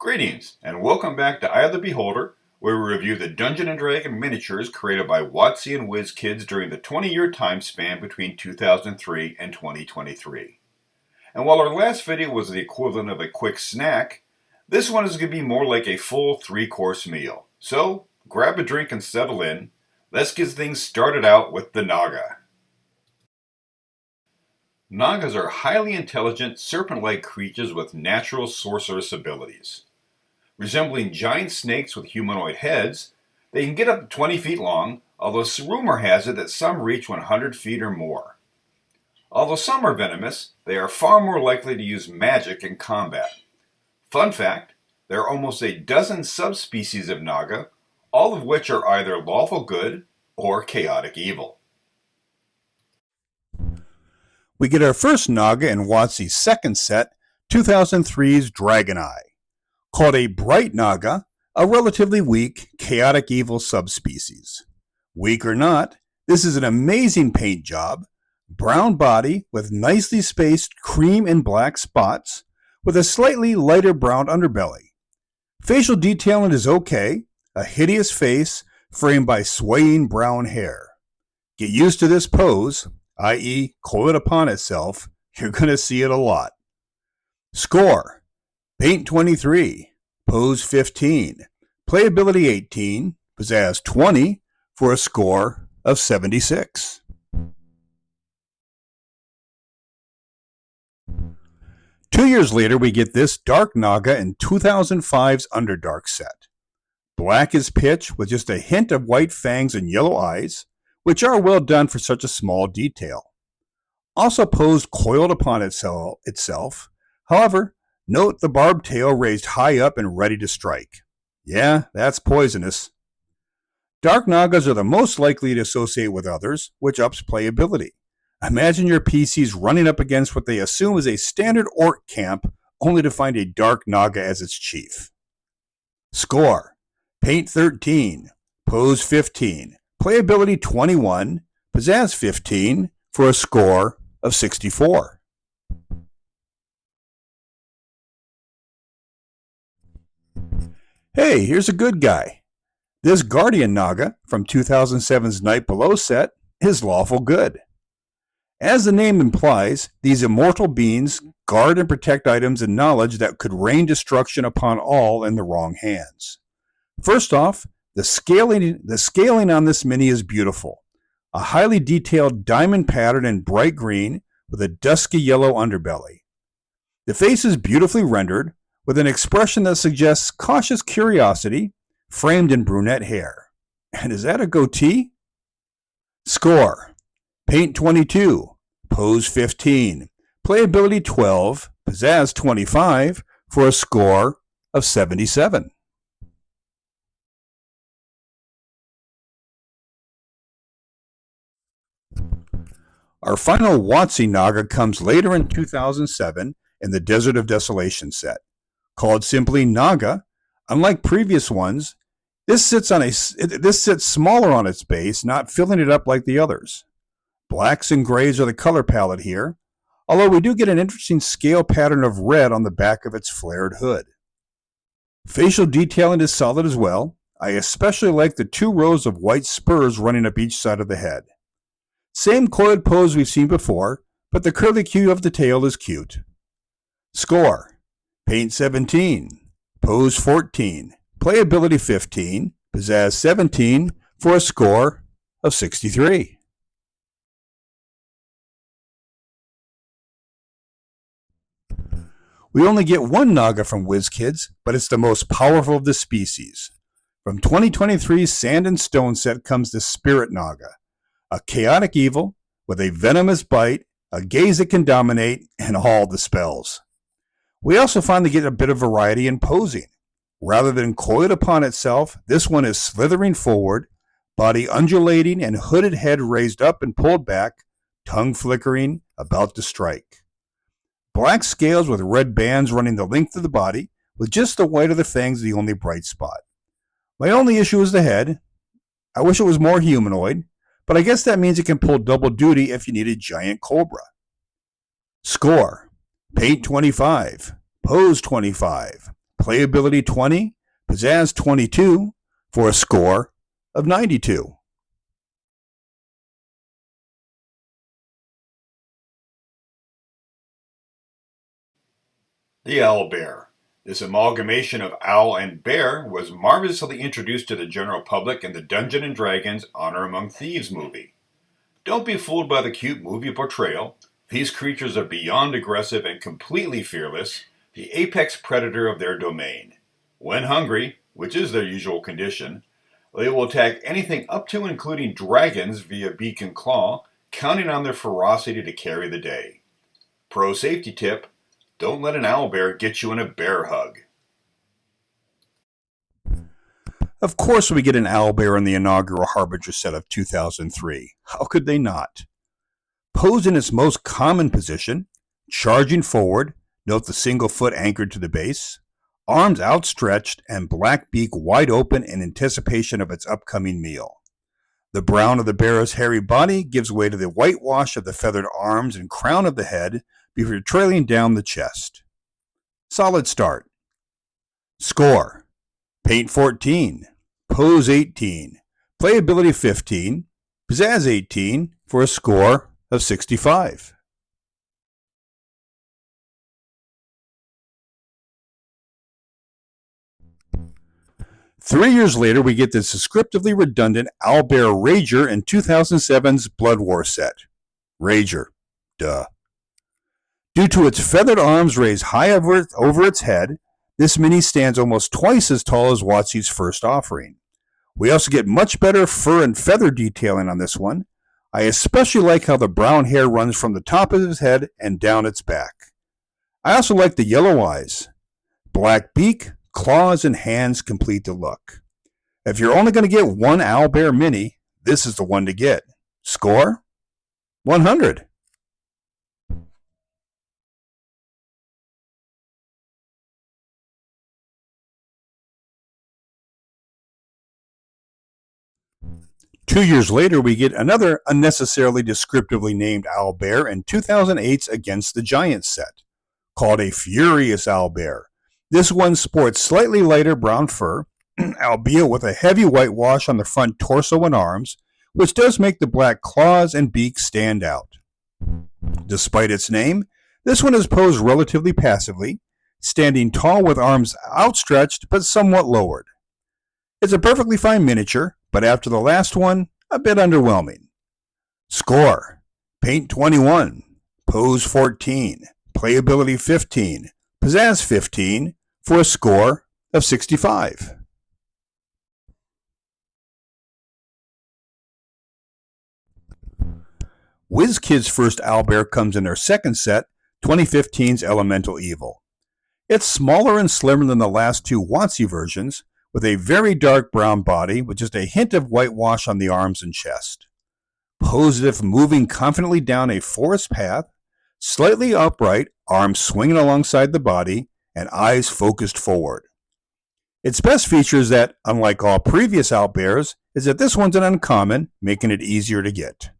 Greetings, and welcome back to Eye of the Beholder, where we review the Dungeon & Dragon miniatures created by WOTC and WizKids during the 20-year time span between 2003 and 2023. And while our last video was the equivalent of a quick snack, this one is going to be more like a full 3-course meal. So, grab a drink and settle in. Let's get things started out with the Naga. Nagas are highly intelligent, serpent-like creatures with natural sorceress abilities. Resembling giant snakes with humanoid heads, they can get up to 20 feet long, although rumor has it that some reach 100 feet or more. Although some are venomous, they are far more likely to use magic in combat. Fun fact, there are almost a dozen subspecies of Naga, all of which are either lawful good or chaotic evil. We get our first Naga in WotC's second set, 2003's Dragon Eye. Called a Bright Naga, a relatively weak, chaotic evil subspecies. Weak or not, this is an amazing paint job, brown body with nicely spaced cream and black spots, with a slightly lighter brown underbelly. Facial detailing is okay, a hideous face framed by swaying brown hair. Get used to this pose, i.e. coil it upon itself, you're going to see it a lot. Score: Paint 23, Pose 15, Playability 18, Pizzazz 20, for a score of 76. Two years later, we get this Dark Naga in 2005's Underdark set. Black as pitch with just a hint of white fangs and yellow eyes, which are well done for such a small detail. Also posed coiled upon itself. However, note the barbed tail raised high up and ready to strike. Yeah, that's poisonous. Dark Nagas are the most likely to associate with others, which ups playability. Imagine your PCs running up against what they assume is a standard orc camp, only to find a Dark Naga as its chief. Score: Paint 13, Pose 15, Playability 21, Pizzazz 15, for a score of 64. Hey, here's a good guy. This Guardian Naga from 2007's Night Below set is lawful good. As the name implies, these immortal beings guard and protect items and knowledge that could rain destruction upon all in the wrong hands. First off, the scaling on this mini is beautiful. A highly detailed diamond pattern in bright green with a dusky yellow underbelly. The face is beautifully rendered, with an expression that suggests cautious curiosity, framed in brunette hair. And is that a goatee? Score: Paint 22, Pose 15, Playability 12, Pizzazz 25, for a score of 77. Our final WotC Naga comes later in 2007 in the Desert of Desolation set. Called simply Naga, unlike previous ones, this sits smaller on its base, not filling it up like the others. Blacks and grays are the color palette here, although we do get an interesting scale pattern of red on the back of its flared hood. Facial detailing is solid as well. I especially like the 2 rows of white spurs running up each side of the head. Same coiled pose we've seen before, but the curlicue of the tail is cute. Score: Paint 17, Pose 14, Playability 15, Pizzazz 17, for a score of 63. We only get one Naga from WizKids, but it's the most powerful of the species. From 2023's Sand and Stone set comes the Spirit Naga, a chaotic evil with a venomous bite, a gaze that can dominate, and all the spells. We also finally get a bit of variety in posing. Rather than coiled upon itself, this one is slithering forward, body undulating and hooded head raised up and pulled back, tongue flickering, about to strike. Black scales with red bands running the length of the body, with just the white of the fangs the only bright spot. My only issue is the head. I wish it was more humanoid, but I guess that means it can pull double duty if you need a giant cobra. Score: Paint 25, Pose 25, playability 20, pizzazz 22 for a score of 92. The owlbear. This amalgamation of owl and bear was marvelously introduced to the general public in the Dungeons and Dragons Honor Among Thieves movie. Don't be fooled by the cute movie portrayal. These creatures are beyond aggressive and completely fearless, the apex predator of their domain. When hungry, which is their usual condition, they will attack anything up to and including dragons via beak and claw, counting on their ferocity to carry the day. Pro safety tip: don't let an owlbear get you in a bear hug. Of course, we get an owlbear in the inaugural Harbinger set of 2003. How could they not? Posed in its most common position, charging forward, note the single foot anchored to the base, arms outstretched, and black beak wide open in anticipation of its upcoming meal. The brown of the bear's hairy body gives way to the whitewash of the feathered arms and crown of the head before trailing down the chest. Solid start. Score: Paint 14, Pose 18, Playability 15, Pizzazz 18 for a score of 65. Three years later, we get this descriptively redundant owlbear Rager in 2007's Blood War set. Rager. Duh. Due to its feathered arms raised high over its head, this mini stands almost twice as tall as WOTC's first offering. We also get much better fur and feather detailing on this one. I especially like how the brown hair runs from the top of his head and down its back. I also like the yellow eyes. Black beak, claws, and hands complete the look. If you're only going to get one owlbear mini, this is the one to get. Score: 100. Two years later, we get another unnecessarily descriptively named owlbear in 2008's Against the Giants set, called a Furious Owlbear. This one sports slightly lighter brown fur, albeit with a heavy whitewash on the front torso and arms, which does make the black claws and beak stand out. Despite its name, this one is posed relatively passively, standing tall with arms outstretched but somewhat lowered. It's a perfectly fine miniature, but after the last one, a bit underwhelming. Score: Paint 21, Pose 14, Playability 15, Pizzazz 15 for a score of 65. WizKids' first owlbear comes in their second set, 2015's Elemental Evil. It's smaller and slimmer than the last two WOTC versions, with a very dark brown body with just a hint of whitewash on the arms and chest. Posed as if moving confidently down a forest path, slightly upright, arms swinging alongside the body, and eyes focused forward. Its best feature is that, unlike all previous owlbears, is that this one's an uncommon, making it easier to get.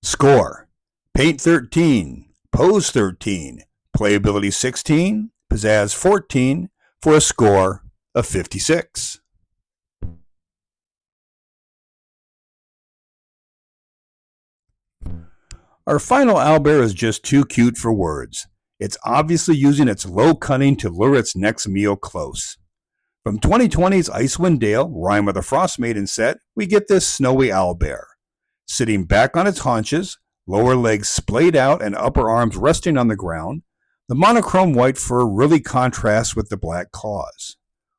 Score: Paint 13, Pose 13, Playability 16, Pizzazz 14 for a score of 56. Our final owlbear is just too cute for words. It's obviously using its low cunning to lure its next meal close. From 2020's Icewind Dale, Rime of the Frost Maiden set, we get this snowy owlbear. Sitting back on its haunches, lower legs splayed out and upper arms resting on the ground, the monochrome white fur really contrasts with the black claws.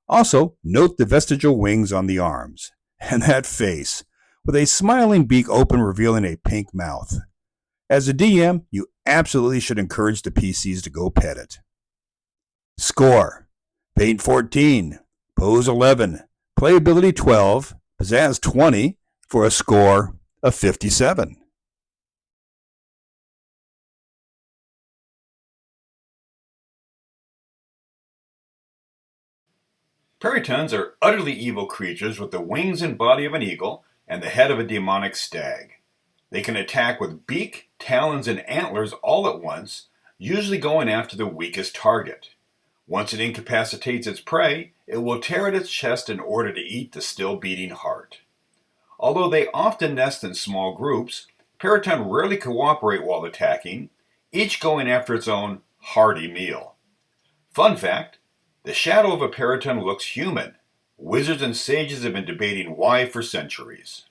Also, note the vestigial wings on the arms. And that face, with a smiling beak open revealing a pink mouth. As a DM, you absolutely should encourage the PCs to go pet it. Score: Paint 14, Pose 11, Playability 12, Pizzazz 20 for a score of 57. Perytons are utterly evil creatures with the wings and body of an eagle and the head of a demonic stag. They can attack with beak, talons, and antlers all at once, usually going after the weakest target. Once it incapacitates its prey, it will tear at its chest in order to eat the still beating heart. Although they often nest in small groups, Periton rarely cooperate while attacking, each going after its own hearty meal. Fun fact, the shadow of a Periton looks human. Wizards and sages have been debating why for centuries.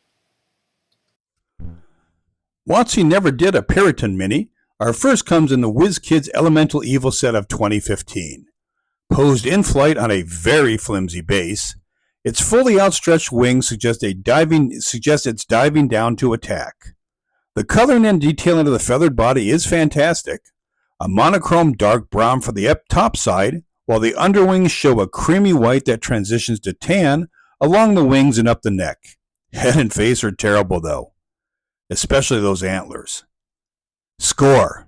WOTC never did a Periton mini. Our first comes in the WizKids Elemental Evil set of 2015. Posed in flight on a very flimsy base, its fully outstretched wings suggest it's diving down to attack. The coloring and detailing of the feathered body is fantastic. A monochrome dark brown for the top side, while the underwings show a creamy white that transitions to tan along the wings and up the neck. Head and face are terrible though, especially those antlers. Score: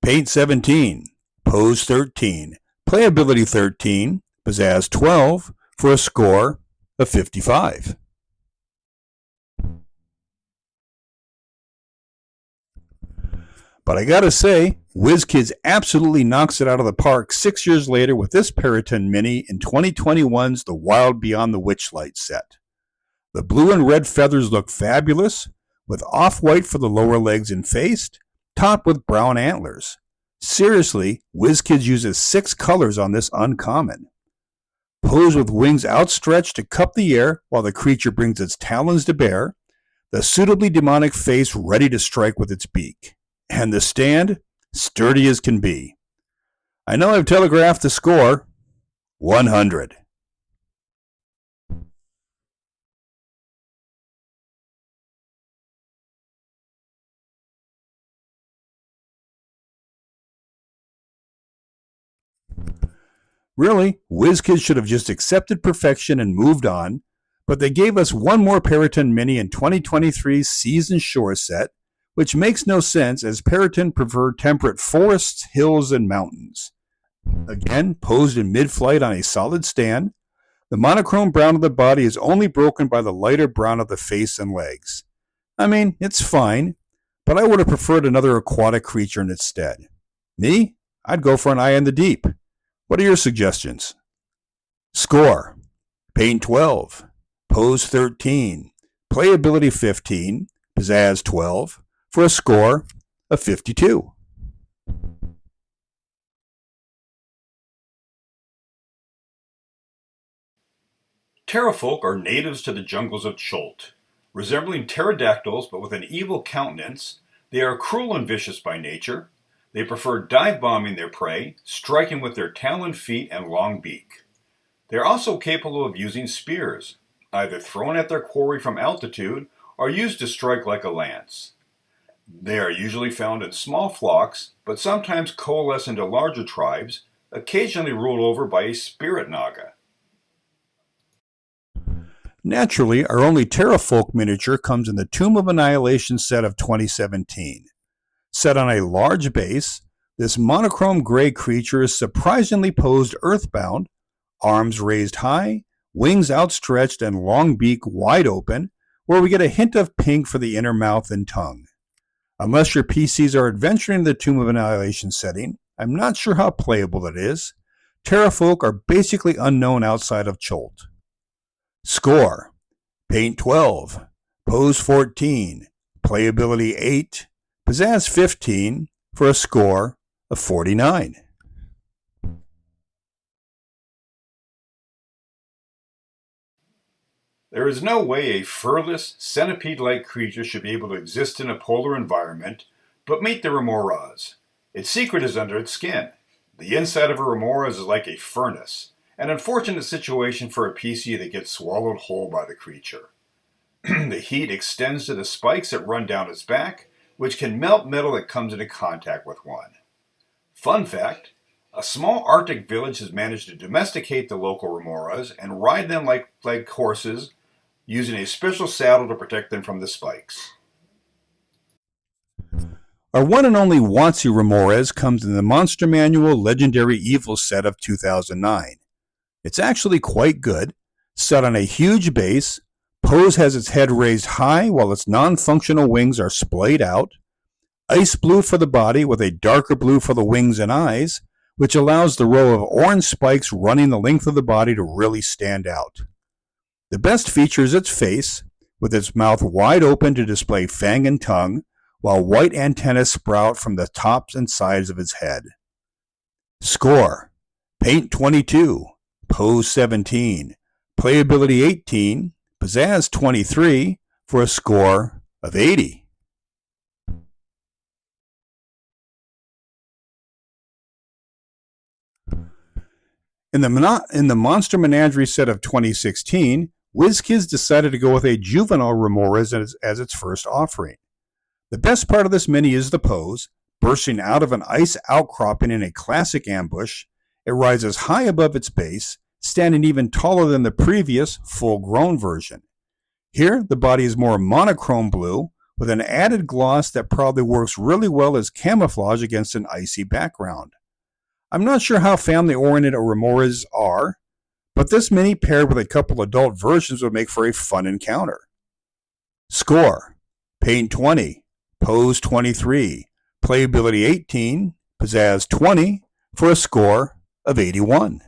Paint 17, Pose 13, Playability 13, Pizzazz 12, for a score of 55. But I gotta say, WizKids absolutely knocks it out of the park 6 years later with this Periton mini in 2021's The Wild Beyond the Witchlight set. The blue and red feathers look fabulous, with off-white for the lower legs and face, topped with brown antlers. Seriously, WizKids uses 6 colors on this uncommon. Posed with wings outstretched to cup the air while the creature brings its talons to bear, the suitably demonic face ready to strike with its beak. And the stand, sturdy as can be. I know I've telegraphed the score, 100. Really, WizKids should have just accepted perfection and moved on, but they gave us one more Periton mini in 2023's Season Shore set, which makes no sense as Periton prefer temperate forests, hills, and mountains. Again, posed in mid-flight on a solid stand, the monochrome brown of the body is only broken by the lighter brown of the face and legs. I mean, it's fine, but I would have preferred another aquatic creature in its stead. Me? I'd go for an eye in the deep. What are your suggestions? Score: Paint 12, Pose 13, Playability 15, Pizzazz 12, for a score of 52. Terrafolk are natives to the jungles of Cholt. Resembling pterodactyls but with an evil countenance, they are cruel and vicious by nature. They prefer dive-bombing their prey, striking with their taloned feet and long beak. They are also capable of using spears, either thrown at their quarry from altitude or used to strike like a lance. They are usually found in small flocks, but sometimes coalesce into larger tribes, occasionally ruled over by a spirit Naga. Naturally, our only Terrafolk miniature comes in the Tomb of Annihilation set of 2017. Set on a large base, this monochrome gray creature is surprisingly posed earthbound, arms raised high, wings outstretched, and long beak wide open, where we get a hint of pink for the inner mouth and tongue. Unless your PCs are adventuring in the Tomb of Annihilation setting, I'm not sure how playable it is. Terrafolk are basically unknown outside of Cholt. Score: Paint 12, Pose 14, Playability 8, Pizzazz 15, for a score of 49. There is no way a furless, centipede-like creature should be able to exist in a polar environment, but meet the remoras. Its secret is under its skin. The inside of a remora is like a furnace, an unfortunate situation for a PC that gets swallowed whole by the creature. The heat extends to the spikes that run down its back, which can melt metal that comes into contact with one. Fun fact, a small Arctic village has managed to domesticate the local remoras and ride them like horses, using a special saddle to protect them from the spikes. Our one and only WOTC Remores comes in the Monster Manual Legendary Evil set of 2009. It's actually quite good, set on a huge base. Pose has its head raised high while its non-functional wings are splayed out. Ice blue for the body with a darker blue for the wings and eyes, which allows the row of orange spikes running the length of the body to really stand out. The best feature is its face, with its mouth wide open to display fang and tongue, while white antennae sprout from the tops and sides of its head. Score: Paint 22, Pose 17, Playability 18, Pizzazz 23, for a score of 80. In the Monster Menagerie set of 2016, WizKids decided to go with a juvenile Remora as its first offering. The best part of this mini is the pose. Bursting out of an ice outcropping in a classic ambush, it rises high above its base, standing even taller than the previous full-grown version. Here, the body is more monochrome blue, with an added gloss that probably works really well as camouflage against an icy background. I'm not sure how family-oriented Remoras are, but this mini paired with a couple adult versions would make for a fun encounter. Score: Paint 20, Pose 23, Playability 18, Pizzazz 20, for a score of 81.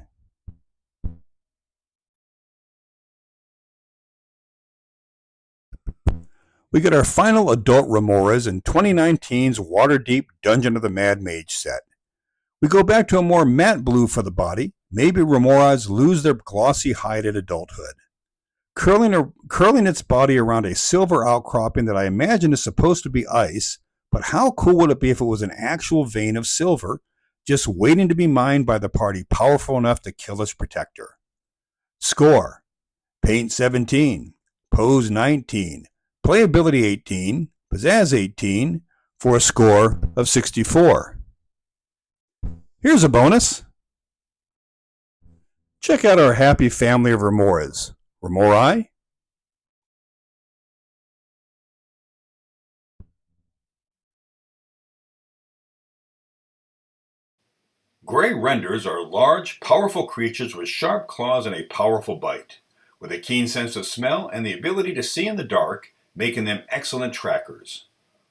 We get our final adult Remoras in 2019's Waterdeep Dungeon of the Mad Mage set. We go back to a more matte blue for the body. Maybe Remoras lose their glossy hide at adulthood. Curling its body around a silver outcropping that I imagine is supposed to be ice, but how cool would it be if it was an actual vein of silver, just waiting to be mined by the party powerful enough to kill its protector? Score: Paint 17, Pose 19, Playability 18, Pizzazz 18, for a score of 64. Here's a bonus. Check out our happy family of Remoras. Remorai? Gray renders are large, powerful creatures with sharp claws and a powerful bite. With a keen sense of smell and the ability to see in the dark, making them excellent trackers.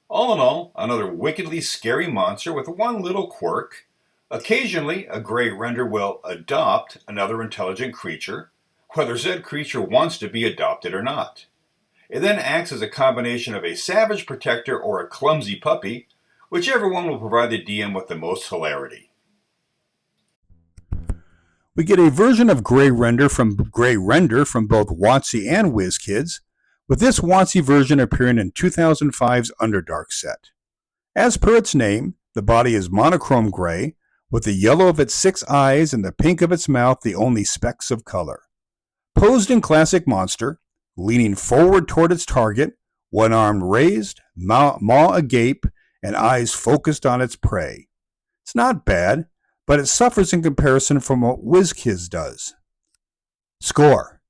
All in all, another wickedly scary monster with one little quirk. Occasionally, a gray render will adopt another intelligent creature, whether said creature wants to be adopted or not. It then acts as a combination of a savage protector or a clumsy puppy, whichever one will provide the DM with the most hilarity. We get a version of Gray Render from both WOTC and WizKids, with this WOTC version appearing in 2005's Underdark set. As per its name, the body is monochrome gray, with the yellow of its 6 eyes and the pink of its mouth the only specks of color. Posed in classic monster, leaning forward toward its target, one arm raised, maw agape, and eyes focused on its prey. It's not bad, but it suffers in comparison from what WizKids does. Score: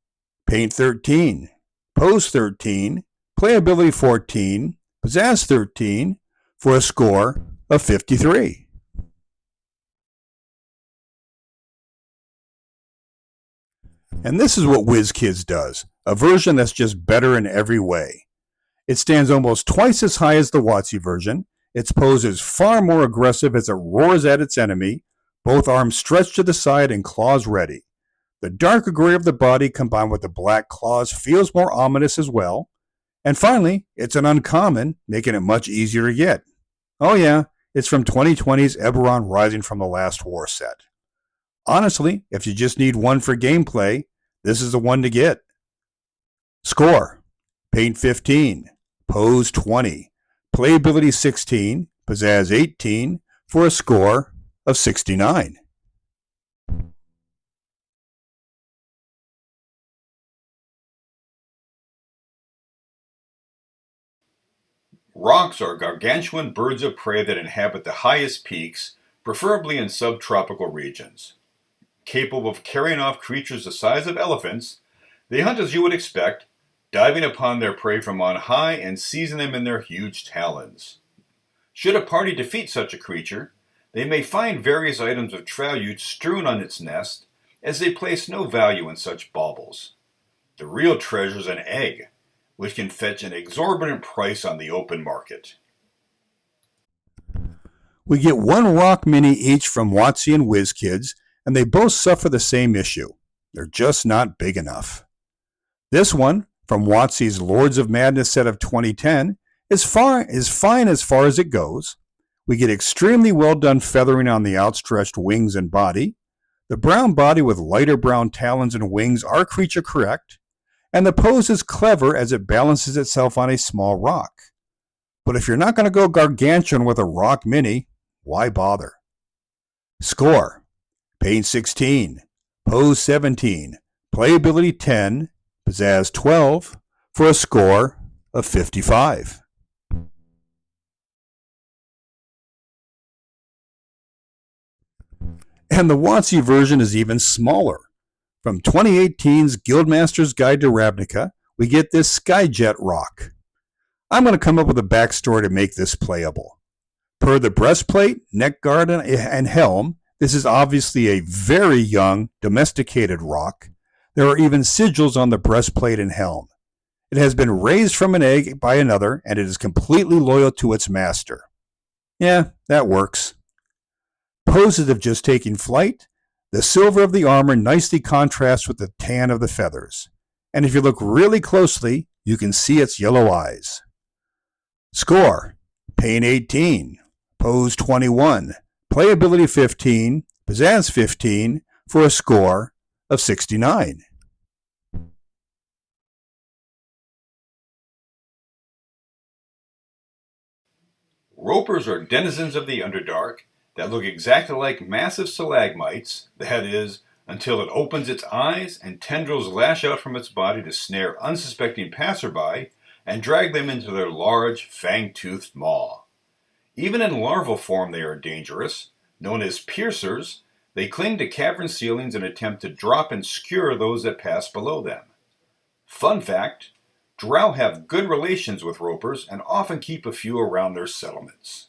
Paint 13, Pose 13, Playability 14, Pizzazz 13, for a score of 53. And this is what WizKids does, a version that's just better in every way. It stands almost twice as high as the WOTC version. Its pose is far more aggressive as it roars at its enemy, both arms stretched to the side and claws ready. The darker gray of the body combined with the black claws feels more ominous as well. And finally, it's an uncommon, making it much easier to get. Oh yeah, it's from 2020's Eberron Rising from the Last War set. Honestly, if you just need one for gameplay, this is the one to get. Score: Paint 15, Pose 20, Playability 16, Pizzazz 18, for a score of 69. Rocks are gargantuan birds of prey that inhabit the highest peaks, preferably in subtropical regions. Capable of carrying off creatures the size of elephants, they hunt as you would expect, diving upon their prey from on high and seizing them in their huge talons. Should a party defeat such a creature, they may find various items of tribute strewn on its nest, as they place no value in such baubles. The real treasure is an egg, which can fetch an exorbitant price on the open market. We get one rock mini each from WOTC and WizKids, and they both suffer the same issue. They're just not big enough. This one, from WOTC's Lords of Madness set of 2010, is fine as far as it goes. We get extremely well done feathering on the outstretched wings and body. The brown body with lighter brown talons and wings are creature correct, and the pose is clever as it balances itself on a small rock. But if you're not going to go gargantuan with a rock mini, why bother? Score: Paint 16, Pose 17, Playability 10, Pizzazz 12, for a score of 55. And the WOTC version is even smaller. From 2018's Guildmaster's Guide to Ravnica, we get this Skyjet rock. I'm going to come up with a backstory to make this playable. Per the breastplate, neck guard, and helm, this is obviously a very young, domesticated rock. There are even sigils on the breastplate and helm. It has been raised from an egg by another, and it is completely loyal to its master. Yeah, that works. Poses of just taking flight, the silver of the armor nicely contrasts with the tan of the feathers. And if you look really closely, you can see its yellow eyes. Score: Paint 18, Pose 21, Playability 15, Pizzazz 15, for a score of 69. Ropers are denizens of the Underdark that look exactly like massive stalagmites, that is, until it opens its eyes and tendrils lash out from its body to snare unsuspecting passerby and drag them into their large, fang-toothed maw. Even in larval form they are dangerous. Known as piercers, they cling to cavern ceilings and attempt to drop and skewer those that pass below them. Fun fact: drow have good relations with ropers and often keep a few around their settlements.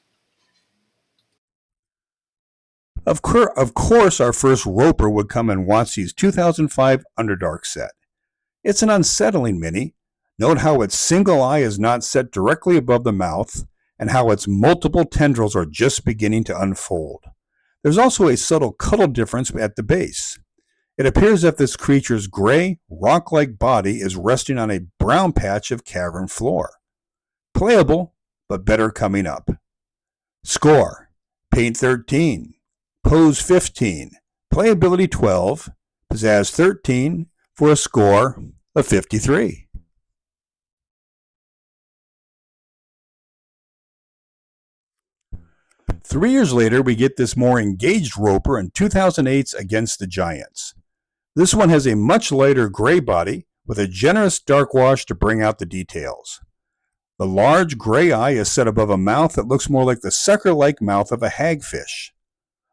Of course, our first roper would come in WOTC's 2005 Underdark set. It's an unsettling mini. Note how its single eye is not set directly above the mouth, and how its multiple tendrils are just beginning to unfold. There's also a subtle cuddle difference at the base. It appears that this creature's gray, rock-like body is resting on a brown patch of cavern floor. Playable, but better coming up. Score: Paint 13, Pose 15, Playability 12, Pizzazz 13, for a score of 53. Three years later, we get this more engaged roper in 2008's Against the Giants. This one has a much lighter gray body with a generous dark wash to bring out the details. The large gray eye is set above a mouth that looks more like the sucker-like mouth of a hagfish.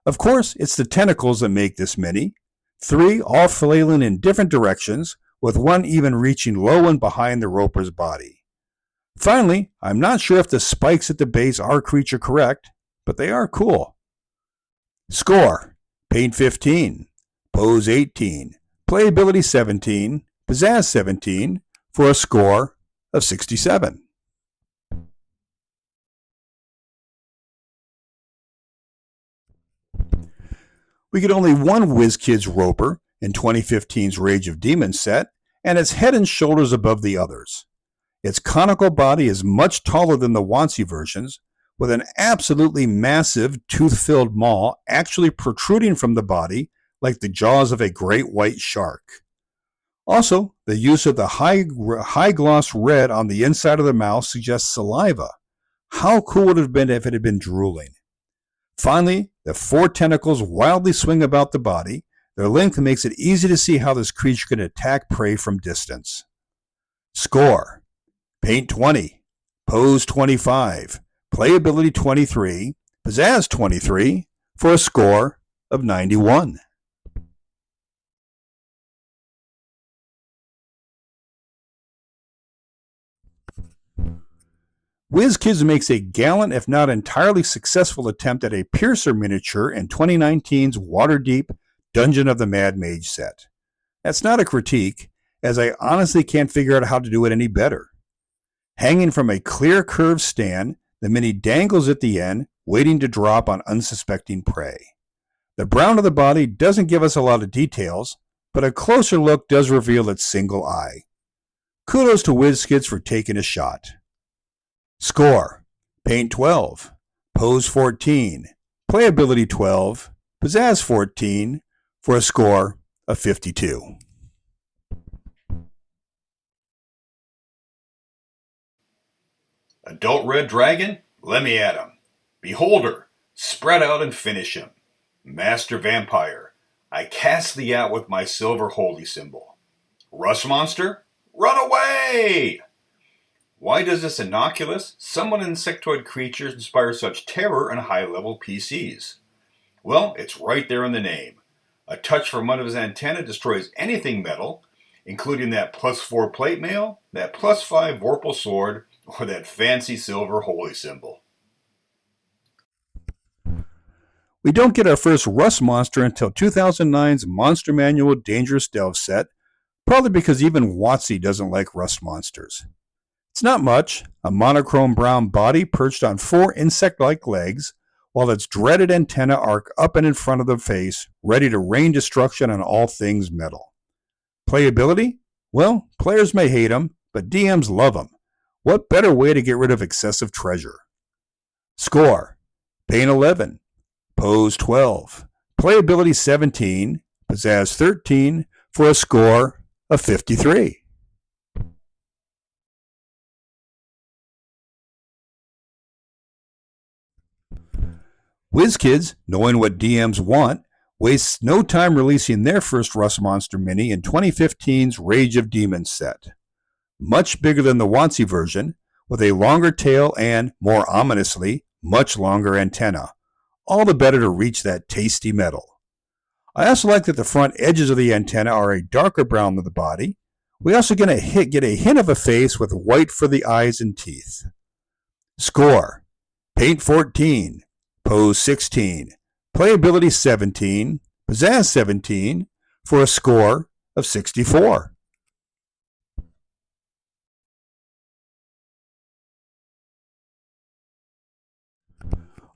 Of course, it's the tentacles that make this mini. 3 all flailing in different directions, with one even reaching low and behind the roper's body. Finally, I'm not sure if the spikes at the base are creature correct, but they are cool. Score: Paint 15, Pose 18, Playability 17, Pizzazz 17, for a score of 67. We get only one WizKids roper in 2015's Rage of Demons set, and it's head and shoulders above the others. Its conical body is much taller than the WOTC versions, with an absolutely massive tooth-filled maw actually protruding from the body like the jaws of a great white shark. Also, the use of the high gloss red on the inside of the mouth suggests saliva. How cool would it have been if it had been drooling? Finally, the 4 tentacles wildly swing about the body. Their length makes it easy to see how this creature can attack prey from distance. Score: Paint 20, Pose 25, Playability 23, Pizzazz 23, for a score of 91. WizKids makes a gallant, if not entirely successful, attempt at a Piercer miniature in 2019's Waterdeep Dungeon of the Mad Mage set. That's not a critique, as I honestly can't figure out how to do it any better. Hanging from a clear curved stand, the mini dangles at the end, waiting to drop on unsuspecting prey. The brown of the body doesn't give us a lot of details, but a closer look does reveal its single eye. Kudos to WizKids for taking a shot. Score: Paint 12, Pose 14, Playability 12, Pizzazz 14, for a score of 52. Adult red dragon? Let me at him. Beholder, spread out and finish him. Master vampire, I cast thee out with my silver holy symbol. Rust monster, run away! Why does this innocuous, somewhat insectoid creature inspire such terror in high-level PCs? Well, it's right there in the name. A touch from one of his antennae destroys anything metal, including that +4 plate mail, that +5 Vorpal sword, or that fancy silver holy symbol. We don't get our first Rust monster until 2009's Monster Manual Dangerous Delve set, probably because even WOTC doesn't like Rust monsters. It's not much, a monochrome brown body perched on 4 insect-like legs, while its dreaded antennae arc up and in front of the face, ready to rain destruction on all things metal. Playability? Well, players may hate him, but DMs love him. What better way to get rid of excessive treasure? Score: Paint 11, Pose 12, Playability 17, Pizzazz 13, for a score of 53. WizKids, knowing what DMs want, wastes no time releasing their first Rust Monster Mini in 2015's Rage of Demons set. Much bigger than the WOTC version, with a longer tail and, more ominously, much longer antenna. All the better to reach that tasty metal. I also like that the front edges of the antenna are a darker brown than the body. We also get a hint of a face with white for the eyes and teeth. Score: Paint 14, Pose 16, Playability 17, Pizzazz 17, for a score of 64.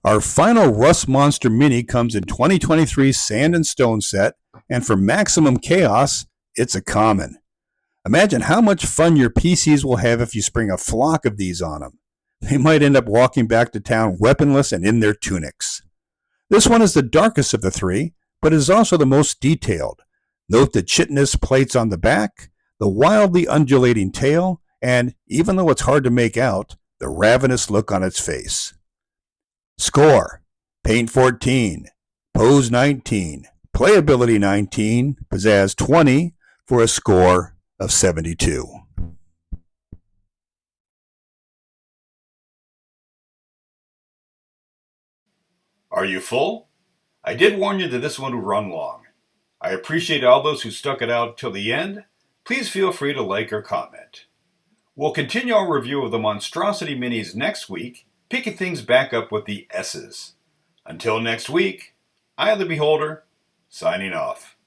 Our final Rust Monster Mini comes in 2023's Sand and Stone set, and for maximum chaos, it's a common. Imagine how much fun your PCs will have if you spring a flock of these on them. They might end up walking back to town weaponless and in their tunics. This one is the darkest of the three, but it is also the most detailed. Note the chitinous plates on the back, the wildly undulating tail, and, even though it's hard to make out, the ravenous look on its face. Score: Paint 14, Pose 19, Playability 19, Pizzazz 20, for a score of 72. Are you full? I did warn you that this one would run long. I appreciate all those who stuck it out till the end. Please feel free to like or comment. We'll continue our review of the Monstrosity Minis next week, picking things back up with the S's. Until next week, I am the Beholder, signing off.